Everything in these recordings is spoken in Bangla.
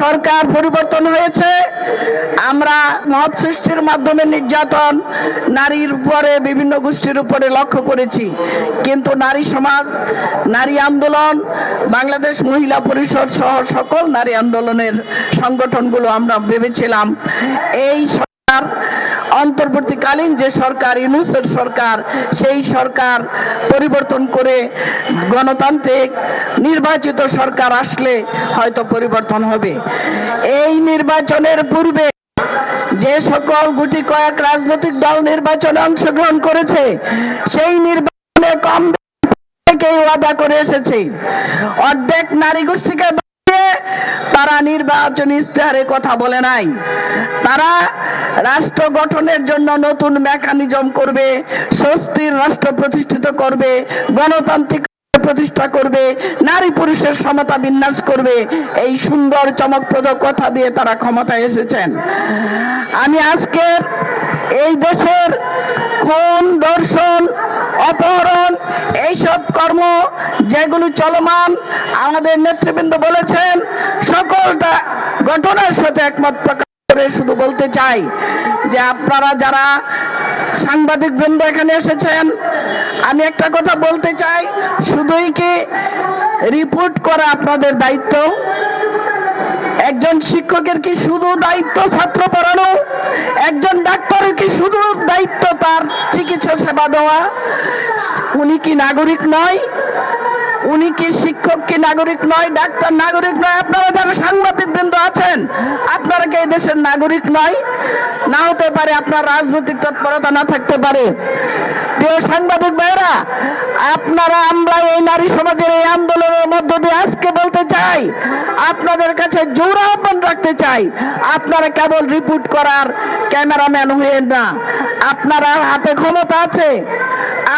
সরকার পরিবর্তন হয়েছে। আমরা মত সৃষ্টির মাধ্যমে নির্যাতন নারীর উপরে, বিভিন্ন গোষ্ঠীর উপরে লক্ষ্য করেছি, কিন্তু নারী সমাজ, নারী আন্দোলন, বাংলাদেশ মহিলা পরিষদ সহ সকল নারী আন্দোলনের সংগঠনগুলো আমরা ভেবেছিলাম এই সরকার, অন্তর্বর্তীকালীন যে সরকার, ইউনূসের সরকার, সেই সরকার পরিবর্তন করে গণতান্ত্রিক নির্বাচিত সরকার আসলে হয়তো পরিবর্তন হবে। এই নির্বাচনের পূর্বে যে সকল গুটি কয়েক রাজনৈতিক দল নির্বাচনে অংশগ্রহণ করেছে, সেই নির্বাচনে কম থেকেই ওয়াদা করে এসেছে। অর্ধেক নারী গোষ্ঠীকে তারা নির্বাচনী ইশতেহারে কথা বলে নাই। তারা রাষ্ট্র গঠনের জন্য নতুন মেকানিজম করবে, স্বস্তির রাষ্ট্র প্রতিষ্ঠিত করবে, গণতান্ত্রিক প্রতিষ্ঠা করবে, নারী পুরুষের সমতা বিন্যাস করবে, এই সুন্দর চমকপ্রদ কথা দিয়ে তারা ক্ষমতায় এসেছেন। আমি আজকের এই দেশের খুন, ধর্ষণ, অপহরণ, এইসব কর্ম যেগুলো চলমান, আমাদের নেতৃবৃন্দ বলেছেন, সকলটা ঘটনার সাথে একমত প্রকাশ করে শুধু বলতে চাই যে আপনারা যারা সাংবাদিক বৃন্দ এখানে এসেছেন, আমি একটা কথা বলতে চাই, শুধুই কি রিপোর্ট করা আপনাদের দায়িত্ব? একজন শিক্ষকের কি শুধু দায়িত্ব ছাত্র পড়ানো? একজন ডাক্তারের কি শুধু দায়িত্ব তার চিকিৎসা সেবা দেওয়া? উনি কি নাগরিক নয়? উনি কি শিক্ষক কি নাগরিক নয়? ডাক্তার নাগরিক নয়? আপনারা যারা সাংবাদিক বৃন্দ আছেন, আপনারা কি এই দেশের নাগরিক নয়? না হতে পারে, আপনার রাজনৈতিক তৎপরতা না থাকতে পারে। প্রিয় সাংবাদিক ভাইরা, আপনারা, আমরা এই নারী সমাজের এই আন্দোলনের মধ্য দিয়ে আজকে বলতে চাই, আপনাদের কাছে জোর আহ্বান রাখতে চাই, আপনারা কেবল রিপোর্ট করার ক্যামেরাম্যান হয়েন না। আপনারা হাতে ক্ষমতা আছে।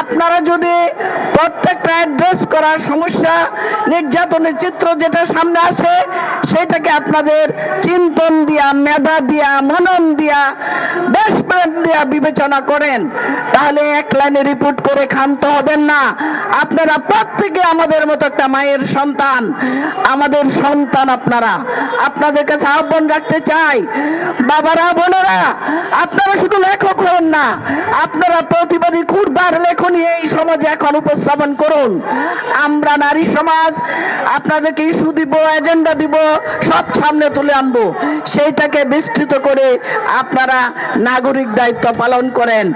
আপনারা যদি প্রত্যেকটা অ্যাড্রেস করার সমস্যা, নির্যাতনের চিত্র যেটা সামনে আসে, সেটাকে আপনাদের চিন্তন দিয়া, মেধা দিয়া, মনন দিয়া, দেশপ্রেম দিয়া বিবেচনা করেন, তাহলে এক লাইনে রিপোর্ট করে ক্ষান্ত হবেন না। আপনারা প্রত্যেকে আমাদের মতো একটা মায়ের সন্তান, আমাদের সন্তান আপনারা। আপনাদের কাছে আহ্বান রাখতে চাই, বাবারা, বোনেরা, আপনারা শুধু লেখক হন না, আপনারা প্রতিবাদী ক্ষুরদার লেখনী এই সমাজে এখন উপস্থাপন করুন। আমরা নারী সমাজ আপনাদেরকে ইস্যু দিব, এজেন্ডা দিব, সব সামনে তুলে আনবো। সেইটাকে বিস্তৃত করে আপনারা নাগরিক দায়িত্ব পালন করেন।